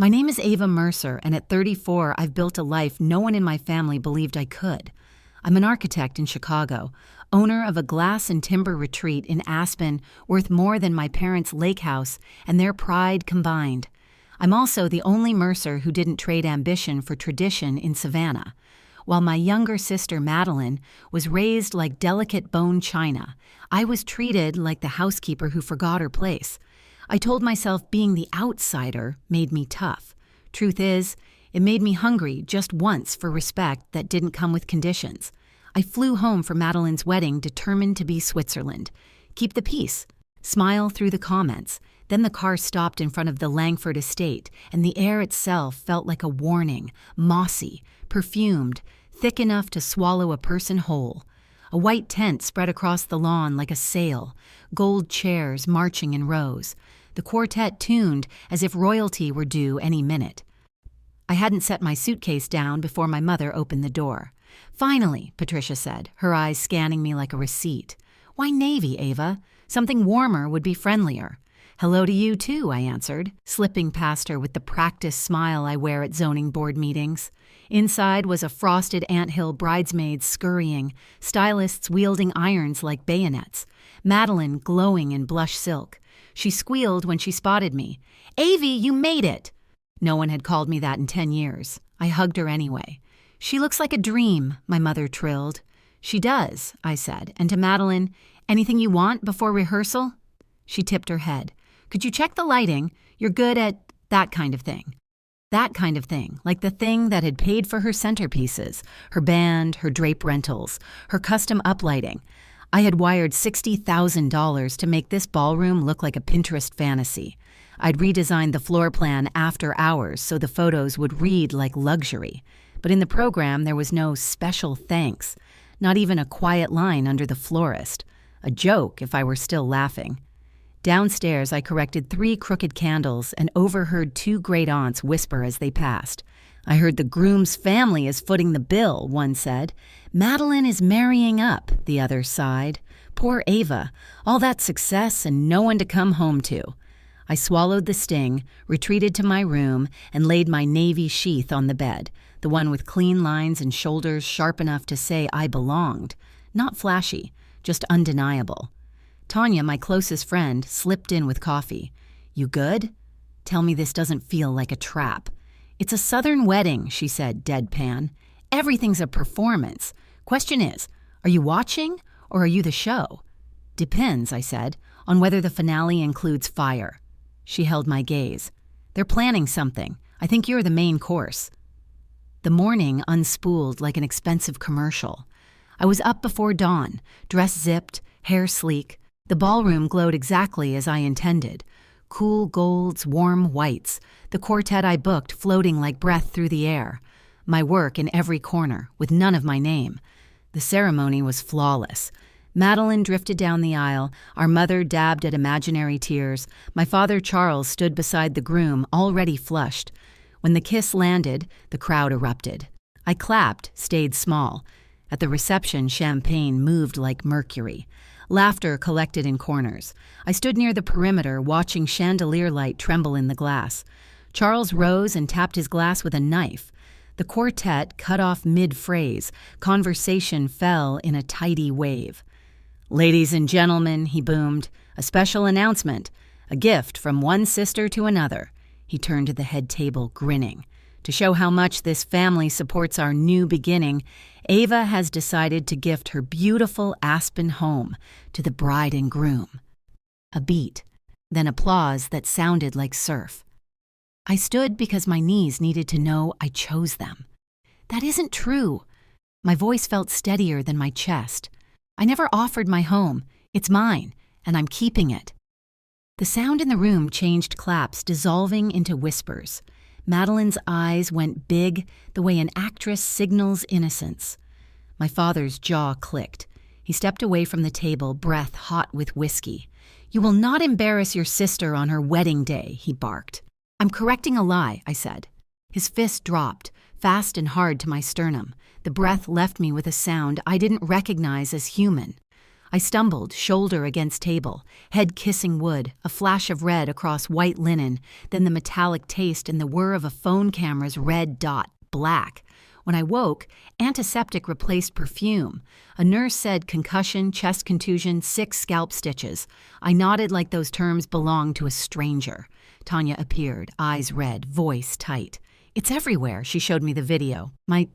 My name is Ava Mercer, and at 34, I've built a life no one in my family believed I could. I'm an architect in Chicago, owner of a glass and timber retreat in Aspen worth more than my parents' lake house and their pride combined. I'm also the only Mercer who didn't trade ambition for tradition in Savannah. While my younger sister Madeline was raised like delicate bone china, I was treated like the housekeeper who forgot her place. I told myself being the outsider made me tough. Truth is, it made me hungry just once for respect that didn't come with conditions. I flew home for Madeline's wedding determined to be Switzerland. Keep the peace. Smile through the comments. Then the car stopped in front of the Langford estate, and the air itself felt like a warning, mossy, perfumed, thick enough to swallow a person whole. A white tent spread across the lawn like a sail, gold chairs marching in rows. The quartet tuned as if royalty were due any minute. I hadn't set my suitcase down before my mother opened the door. "Finally," Patricia said, her eyes scanning me like a receipt. "Why navy, Ava? Something warmer would be friendlier." "Hello to you, too," I answered, slipping past her with the practiced smile I wear at zoning board meetings. Inside was a frosted anthill bridesmaids scurrying, stylists wielding irons like bayonets, Madeline glowing in blush silk. She squealed when she spotted me. "Avie, you made it!" No one had called me that in 10 years. I hugged her anyway. "She looks like a dream," my mother trilled. "She does," I said, and to Madeline, "Anything you want before rehearsal?" She tipped her head. "Could you check the lighting? You're good at that kind of thing." That kind of thing, like the thing that had paid for her centerpieces, her band, her drape rentals, her custom uplighting. I had wired $60,000 to make this ballroom look like a Pinterest fantasy. I'd redesigned the floor plan after hours so the photos would read like luxury. But in the program, there was no special thanks, not even a quiet line under the florist. A joke if I were still laughing. Downstairs, I corrected 3 crooked candles and overheard 2 great-aunts whisper as they passed. "I heard the groom's family is footing the bill," one said. "Madeline is marrying up," the other sighed. "Poor Ava, all that success and no one to come home to." I swallowed the sting, retreated to my room, and laid my navy sheath on the bed, the one with clean lines and shoulders sharp enough to say I belonged. Not flashy, just undeniable. Tanya, my closest friend, slipped in with coffee. "You good? Tell me this doesn't feel like a trap." "It's a southern wedding," she said, deadpan. "Everything's a performance. Question is, are you watching or are you the show?" "Depends," I said, "on whether the finale includes fire." She held my gaze. "They're planning something. I think you're the main course." The morning unspooled like an expensive commercial. I was up before dawn, dress zipped, hair sleek. The ballroom glowed exactly as I intended. Cool golds, warm whites, the quartet I booked floating like breath through the air. My work in every corner, with none of my name. The ceremony was flawless. Madeline drifted down the aisle, our mother dabbed at imaginary tears, my father Charles stood beside the groom, already flushed. When the kiss landed, the crowd erupted. I clapped, stayed small. At the reception, champagne moved like mercury. Laughter collected in corners. I stood near the perimeter, watching chandelier light tremble in the glass. Charles rose and tapped his glass with a knife. The quartet cut off mid-phrase. Conversation fell in a tidy wave. "Ladies and gentlemen," he boomed, "a special announcement. A gift from one sister to another." He turned to the head table, grinning. "To show how much this family supports our new beginning, Ava has decided to gift her beautiful Aspen home to the bride and groom." A beat, then applause that sounded like surf. I stood because my knees needed to know I chose them. "That isn't true." My voice felt steadier than my chest. "I never offered my home. It's mine, and I'm keeping it." The sound in the room changed claps, dissolving into whispers. Madeline's eyes went big, the way an actress signals innocence. My father's jaw clicked. He stepped away from the table, breath hot with whiskey. "You will not embarrass your sister on her wedding day," he barked. "I'm correcting a lie," I said. His fist dropped, fast and hard to my sternum. The breath left me with a sound I didn't recognize as human. I stumbled, shoulder against table, head kissing wood, a flash of red across white linen, then the metallic taste and the whir of a phone camera's red dot, black. When I woke, antiseptic replaced perfume. A nurse said concussion, chest contusion, 6 scalp stitches. I nodded like those terms belonged to a stranger. Tanya appeared, eyes red, voice tight. It's everywhere, she showed me the video. My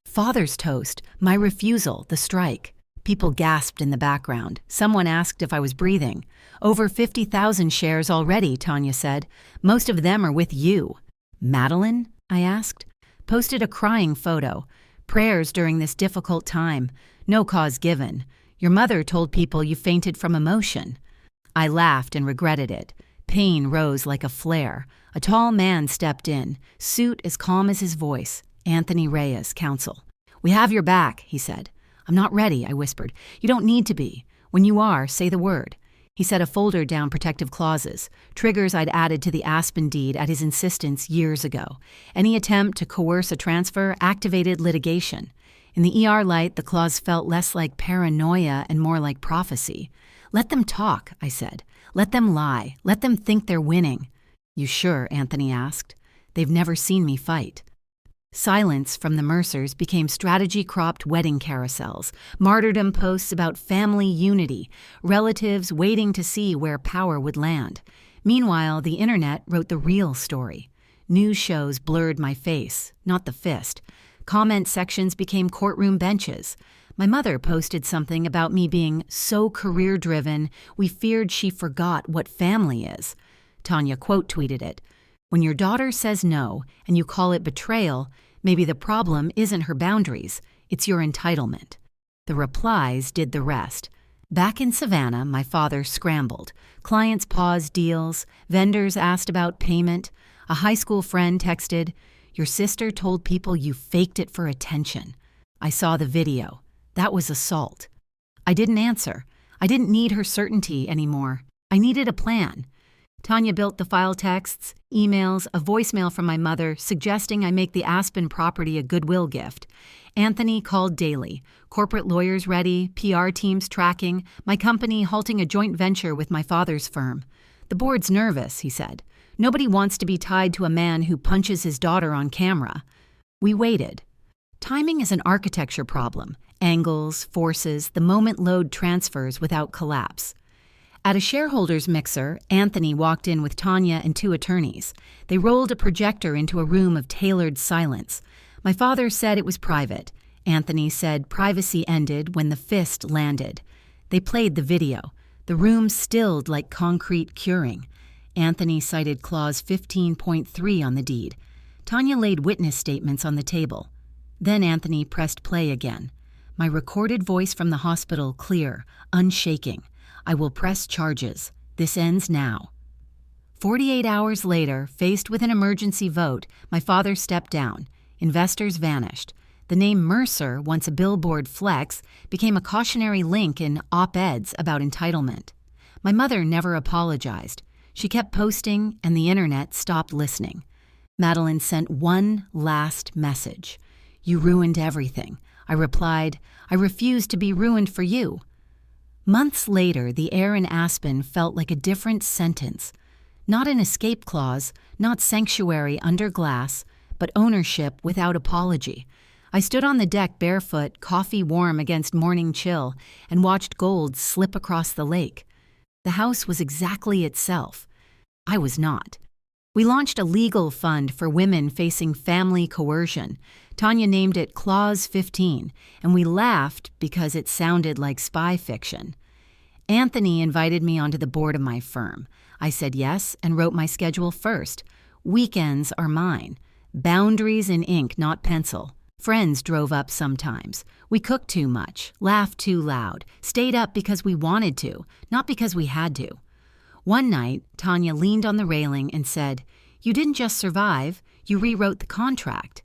father's toast, my refusal, the strike. People gasped in the background. Someone asked if I was breathing. Over 50,000 shares already, Tanya said. Most of them are with you. Madeline? I asked. Posted a crying photo. Prayers during this difficult time. No cause given. Your mother told people you fainted from emotion. I laughed and regretted it. Pain rose like a flare. A tall man stepped in, suit as calm as his voice. Anthony Reyes, counsel. We have your back, he said. I'm not ready, I whispered. You don't need to be. When you are, say the word. He set a folder down protective clauses, triggers I'd added to the Aspen deed at his insistence years ago. Any attempt to coerce a transfer activated litigation. In the ER light, the clause felt less like paranoia and more like prophecy. Let them talk, I said. Let them lie. Let them think they're winning. You sure? Anthony asked. They've never seen me fight. Silence from the Mercers became strategy-cropped wedding carousels, martyrdom posts about family unity, relatives waiting to see where power would land. Meanwhile, the internet wrote the real story. News shows blurred my face, not the fist. Comment sections became courtroom benches. My mother posted something about me being so career-driven, we feared she forgot what family is. Tanya quote-tweeted it. When your daughter says no, and you call it betrayal, maybe the problem isn't her boundaries, it's your entitlement. The replies did the rest. Back in Savannah, my father scrambled. Clients paused deals, vendors asked about payment. A high school friend texted, "Your sister told people you faked it for attention." I saw the video. That was assault. I didn't answer. I didn't need her certainty anymore. I needed a plan. Tanya built the file texts, emails, a voicemail from my mother suggesting I make the Aspen property a goodwill gift. Anthony called daily. Corporate lawyers ready, PR teams tracking, my company halting a joint venture with my father's firm. The board's nervous, he said. Nobody wants to be tied to a man who punches his daughter on camera. We waited. Timing is an architecture problem. Angles, forces, the moment load transfers without collapse. At a shareholders mixer, Anthony walked in with Tanya and 2 attorneys. They rolled a projector into a room of tailored silence. My father said it was private. Anthony said privacy ended when the fist landed. They played the video. The room stilled like concrete curing. Anthony cited Clause 15.3 on the deed. Tanya laid witness statements on the table. Then Anthony pressed play again. My recorded voice from the hospital clear, unshaking. I will press charges. This ends now. 48 hours later, faced with an emergency vote, my father stepped down. Investors vanished. The name Mercer, once a billboard flex, became a cautionary link in op-eds about entitlement. My mother never apologized. She kept posting, and the internet stopped listening. Madeline sent one last message. You ruined everything. I replied, I refuse to be ruined for you. Months later, the air in Aspen felt like a different sentence. Not an escape clause, not sanctuary under glass, but ownership without apology. I stood on the deck barefoot, coffee warm against morning chill, and watched gold slip across the lake. The house was exactly itself. I was not. We launched a legal fund for women facing family coercion. Tanya named it Clause 15, and we laughed because it sounded like spy fiction. Anthony invited me onto the board of my firm. I said yes and wrote my schedule first. Weekends are mine. Boundaries in ink, not pencil. Friends drove up sometimes. We cooked too much, laughed too loud, stayed up because we wanted to, not because we had to. One night, Tanya leaned on the railing and said, You didn't just survive, you rewrote the contract.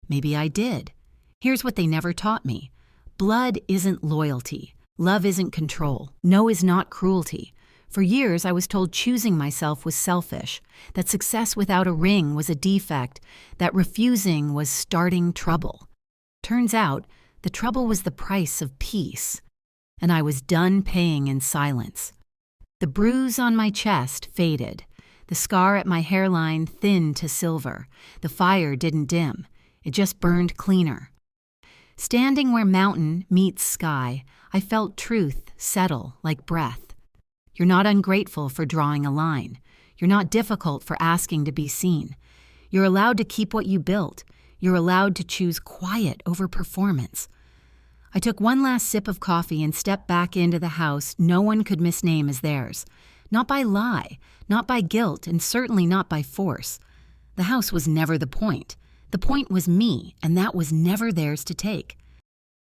Maybe I did. Here's what they never taught me. Blood isn't loyalty. Love isn't control. No is not cruelty. For years, I was told choosing myself was selfish, that success without a ring was a defect, that refusing was starting trouble. Turns out, the trouble was the price of peace. and I was done paying in silence. The bruise on my chest faded. The scar at my hairline thinned to silver. The fire didn't dim. It just burned cleaner. Standing where mountain meets sky, I felt truth settle like breath. You're not ungrateful for drawing a line. You're not difficult for asking to be seen. You're allowed to keep what you built. You're allowed to choose quiet over performance. I took one last sip of coffee and stepped back into the house no one could misname as theirs. Not by lie, not by guilt, and certainly not by force. The house was never the point. The point was me, and that was never theirs to take.